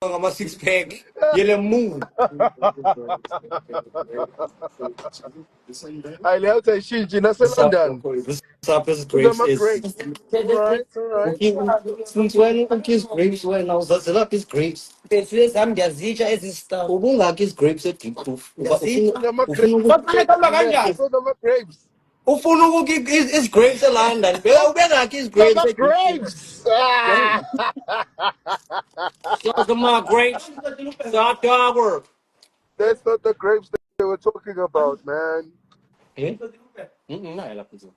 ama six pack. Yele move. Aí leo taishinji na What's up, London. What's up, is Those are grapes my is. grapes. Alright, alright. Since when ukis grapes when I was up his grapes. Pessoas zami ngiyazitsha ezisitafu. Ubungaki is grapes eDiepkloof. Those are my grapes. Ufuna kanjani? Those are my grapes. Ufuna ukukhi is grapes eLondon. Beka ubengaki is Those are grapes my eDiepkloof. grapes. Ah. Those are my grapes. Stop dog. That's not the grapes that they were talking about, man. Eh? Not ela pizza.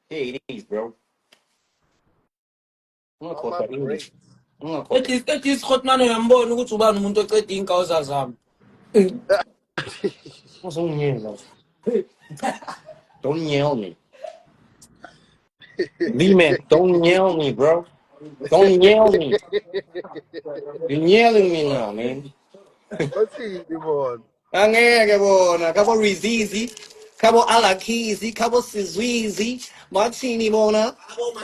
Hey, it is, bro. Are my Ungakhohlwa English. grapes. Ungakhohlwa. Ethi isikhotmane uyambona ukuthi ubani umuntu oceda iy'nkawuza zami. Uzongiyela. Don't yell me. D-man, don't yell me, bro. Don't yell me. You're yelling me now, man. What's he, Devon? Angeke bona, kabo Rizizi, kabo Alakizi, kabo Sizwizi, Martini bona.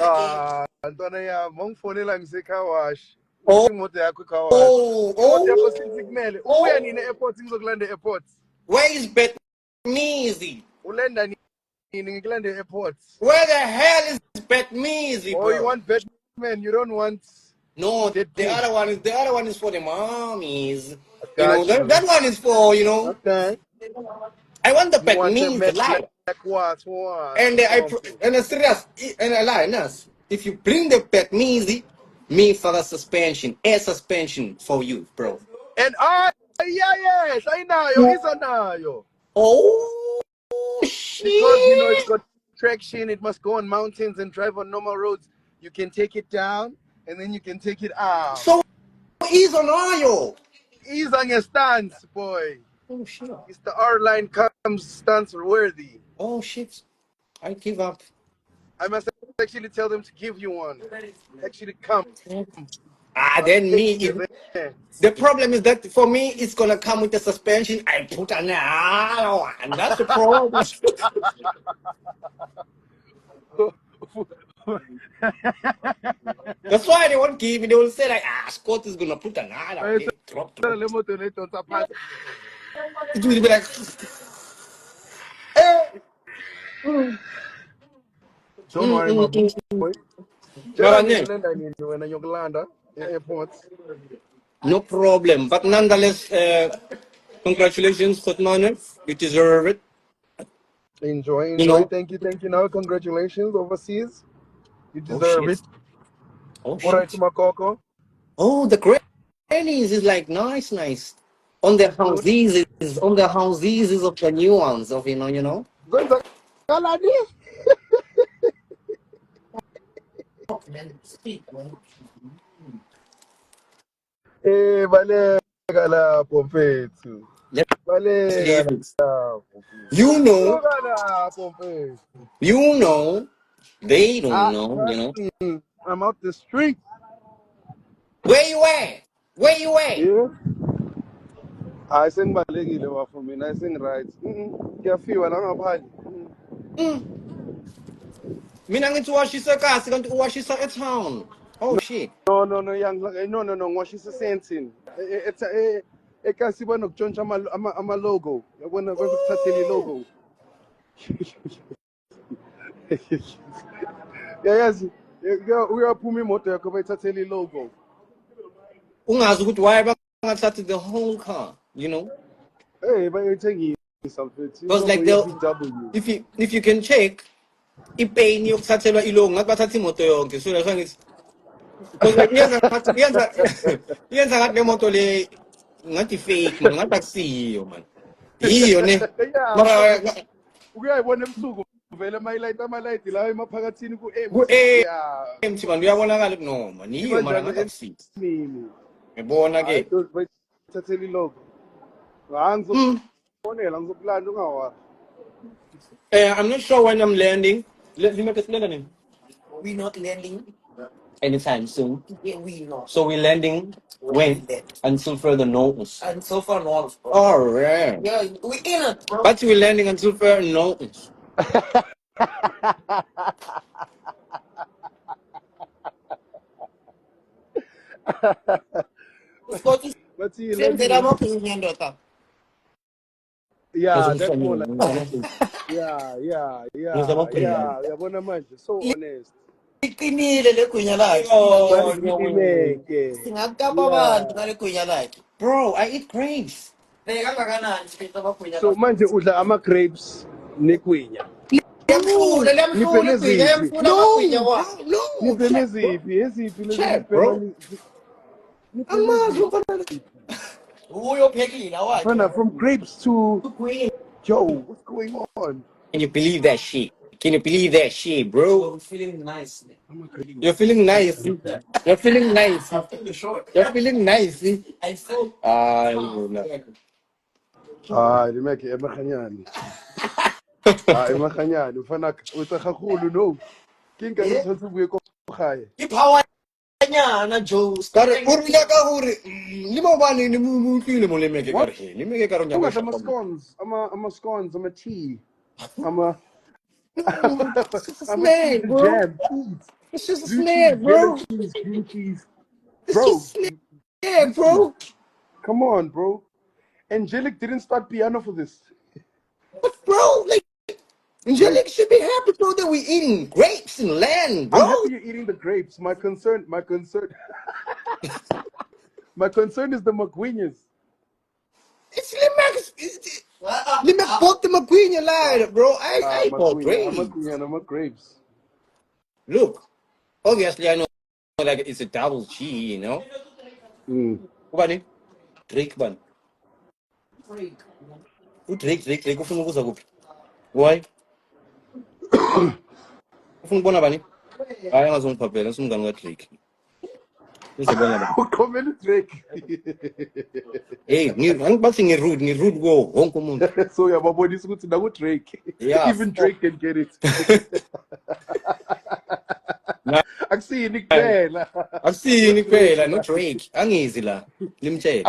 Ah, Antwana ya mongfonela ngisekawash. Oh, Uthi imoto yakho ikawash. Imoto yakho oh, since kumele. Ubuya nini airport ngizokulanda airport. where is Betmeezy? Ulenda nini ngikulanda airport. Where the hell is Betmeezy, Oh, you bro? want Batman, you don't want No, the Deadpool. other one is for the mommies. I You know, got you. that one is for, Okay. I want the You want the Betmeezy, lie. what? And a serious, and a lie, Nas. If you bring the Betmeezy, me for a suspension, air suspension for you, bro. And yes, I know, it's a nayo. Oh, Because it's shit. got traction, it must go on mountains and drive on normal roads. You can take it down and then you can take it out. So, he's on oil. Ease on your stance, boy. Oh, shit. It's the R line comes stance worthy. Oh, shit. I give up. I must actually tell them to give you one. Actually come. Then me, You there. the problem is that for me, it's gonna come with the suspension. I put another one. That's the problem. That's why they won't give me. They will say like, Scott is gonna put another one. Ay, They drop. sa limoto nito sa pat. It will be like, Don't worry, my boy. Tell me kulenda nini wena yokulanda airport. no problem. But nonetheless, congratulations, Kotmane. You deserve it. Enjoy. You know. Thank you. Now, congratulations overseas. You Oh deserve shit. it. Oh All right, shit. Makoko. Oh, the grannies is like nice. On the houses is of the new ones of you know. Gonza kaladi. Baleka lapho mfethu. Let's Baleka leave it. lapho. You know, Suka lapho mfethu. you know, they don't know, you Trust know. me. I'm out the street. Where you at? Where you at? Yeah. Hayi sengibalekile bafo mina sengi-right. Kuyafiwa la ngaphandle. Mm. Mina ngithi washisa kasi kanti uwashisa town. Oh shit. No, ngiwashisa esentini. Ekasi banokutshontsha ama-logo. Yabona bazokuthathela i-logo. Yayazi uyaphuma imoto yakho bayithathela i-logo. Ungazi ukuthi why bangathathi the whole car, you know? Bayithengisa mfethu. Because like VW. if you can check, i-pain yokuthathelwa ilongo ngathi bathatha imoto yonke. So that's why ngithi because like yenza ngathi le moto le ngathi fake man, ngathi akusiyo man. Yiyo ne. Mara Ukuyayibona ebusuku vele ama-light lawo emaphakathini ku-M. empty man uyabonakala ukuthi no man, yiyo mara ngathi akusiyo. Ngibona ke. Bayithathela i-logo. Ngizokufonela ngizokulanda ungawazi. I'm not sure when I'm landing. We're not landing. anytime soon. Yeah, we not. So we're landing when? Until further notice. And so far not. All right. Yeah, we in it, bro. But we're landing until further notice. Usikoti Bathi senzela landing. amaphunya ndoda. Yeah, that's more like yeah. Uyabona manje, so honest. Liqinile legwinya lakhe. Oh, Balikhilileke. Singakapa abantu Yeah. ngale gwinya lakhe. bro, I eat grapes. Bheka kangakanani siphethe amagwinya So lakhe. manje udla ama-grapes negwinya. Liyamhlula, Niphe liyamhlula igwinya, neziphi? liyamhlula amagwinya No, wa. bro, no. Niphe Check, bro. neziphi? Eziphi lezi Check, bro. niphe I'm neziphi? not. Uyophekile awathi. Mfana, from grapes to Ugwinya. Joe, what's going on? Can you believe that shit? Can you believe that shit, bro? I'm feeling nice. You're feeling nice. You're feeling nice. You're feeling nice. I feel Ah, no. Limeke emaganyani. Emaganyani. Mfana, utsa kakhulu no. Kinga ngithatha ubuye kokhaya. ipower nyana Joe. Kare urunya ka hore limo bani ni mu tlile mo lemeke ka re lemeke ka ronya Unga ba ama-scones, ama-tea, ama It's just a ama-cheese snack, and bro. jam. Eat. It's just a Blue snack, cheese, yellow bro. cheese, green cheese. It's Bro, just a snack, bro. come on, bro. Angelic didn't start piano for this. But bro, like Angelic should be happy, bro, that we eating grapes and land, bro. I'm happy you're eating the grapes. My concern my concern is the McGuinness. It's Limek bought the McQueen line, bro. I bought grapes. I'm a grapes. Look, obviously I know like it's a double G, you know. Ubani? Drake ban. Drake ufuna ukuza kuphi? Why? Ufuna ukubona bani? Hayi angazongiphaphela, ngumngane kaDrake. Uzobona bani? Ukhomela Drake. Hey, angibathi ngirude go wonke umuntu. So uyababonisa ukuthi naku Drake. Yeah. Even Drake can get it. Akusini kuphela. Akusini kuphela no Drake. Angizi la. Limtshele.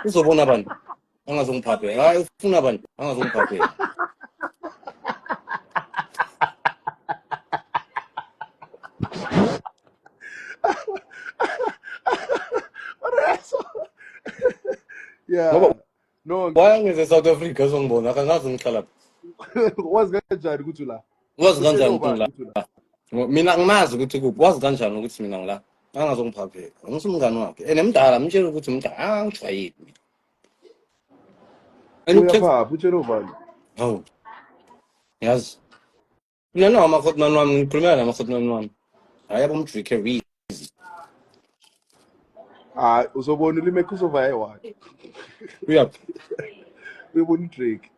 Uzobona bani? Angazongiphaphela. Hayi ufuna bani? Angazongiphaphela. Yeah. No. Why ngeze South Africa uzongibona akangazi ngihlala. Wazi kanjani ukuthi la? Wazi kanjani ukuthi la? Mina ngimazi ukuthi kuphi. Wazi kanjani ukuthi mina ngila? Angazongiphaphela. Ngumngane wakhe. Nemdala mtshela ukuthi umdala angijwayeli. Uyaphapha utshela ubani? Oh. Yazi. Mina no amakhotman wami ngikhulumela namakhotman wami. Hayi abomdrike real. Uzobona ulimeke uzova eyi Uyaphi? uyobona uDrake.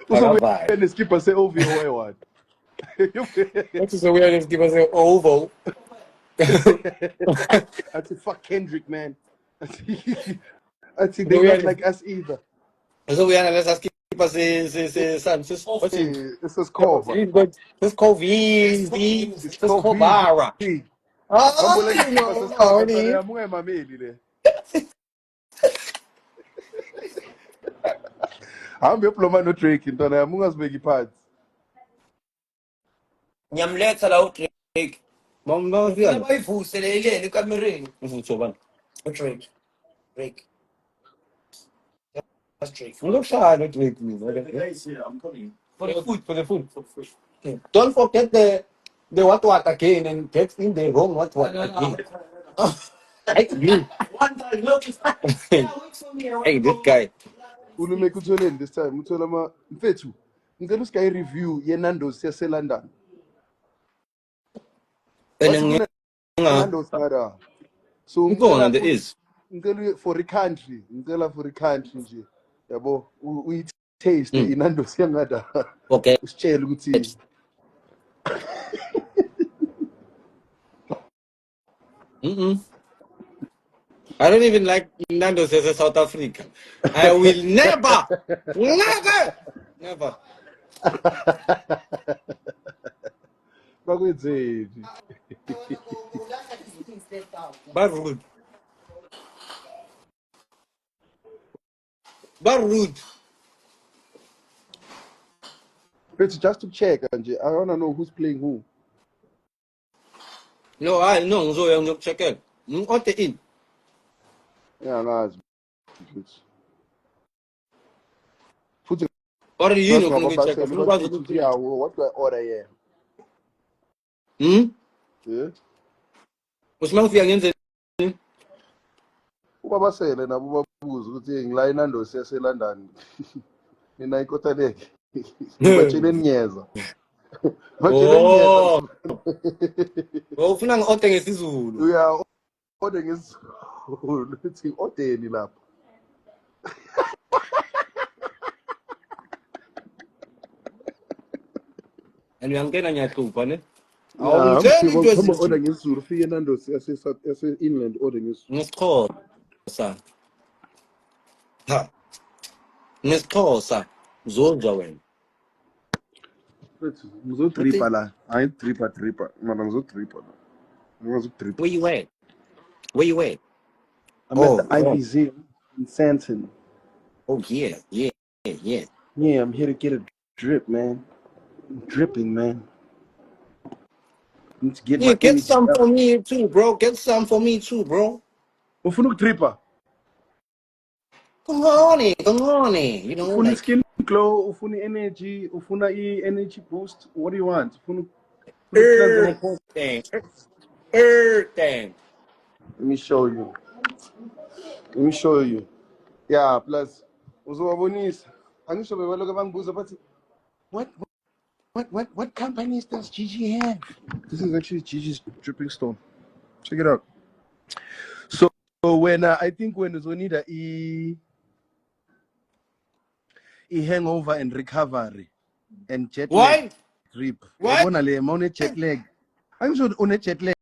Akabayi. Uzobona neskipper se-OVO eyi What is the weirdest give us an oval? Athi fuck Kendrick, man. Athi they not like us either. So we are let's ask keep us this what's it? This is cover. This COVID. This Cobara. Oh, Mungemameli le. Hambe uyoploma noDrake ntwana yami ungazibeki phansi. Ngiyamletha la uDrake. Mama ufika. Bayivuse lelele ekamereni. Uvutho bani? uDrake. Drake. That's Drake. Ngizokushaya noDrake mina. I'm coming. For the food. Don't forget the what again and get in the wrong what again. Hey, you. One time, look. Hey, this guy. Ulumeke utholeni this time uthola mfethu. Ngicela usikayi review yeNando's yaseLondon. And Nando's ngada. So ngicela there is. ngicela for a country nje. Yabo taste iNando's yangada. Okay. Usitshela ukuthi I don't even like Nando's as a South Africa. I will never. bakwenzeni. But rude. But just to check nje, I want to know who's playing who. No, I know. So I'm check it. Order in. Angazi futhi. Futhi Order yini ufuna ukuyitshekha? ngababasela Ufuna ukwazi bathi ukuthi yeah, what do I order here? Yeah. usima ufika ngenze Ubabasele nabo babuza ukuthi ngila eNando's yaseLondon. Mina ikoteleke. Ngibatshele niyeza. Batshele niyeza. ufuna ngi-order ngesizulu. Uya order ngesizulu. Uthi ordeni lapha. And uyangena ngiyahlupha ne? Yeah, Awungitsheli into come order ezinje. ngesizulu fike eNando's yase-Inland order ngesizulu. Ngesixhosa. Ha. Ngesixhosa. Uzonja wena. Ngizotripa la. Hayi tripa. Mara ngizotripa la. Ngizotripa. Where you at? Where you at? I'm at the IBZ in Santon. Oh yeah. Yeah, I'm here to get a drip, man. I'm dripping, man. Need to get my Get energy some up. for me too, bro. Get some for me too, bro. Ufuna ukutripa? Come on. You know, Ufuna like skin glow, ufuna energy, ufuna energy boost. What do you want? Ufuna everything. Everything. Let me show you. Yeah, plus uzobabonisa. Angisho bebaloke bangibuza bathi what companies does Gigi have? This is actually Gigi's dripping store. Check it out. So when I think when it's only the hangover and recovery and jet lag Why? trip. What? Yabona le mawune jet lag. Angisho une jet lag.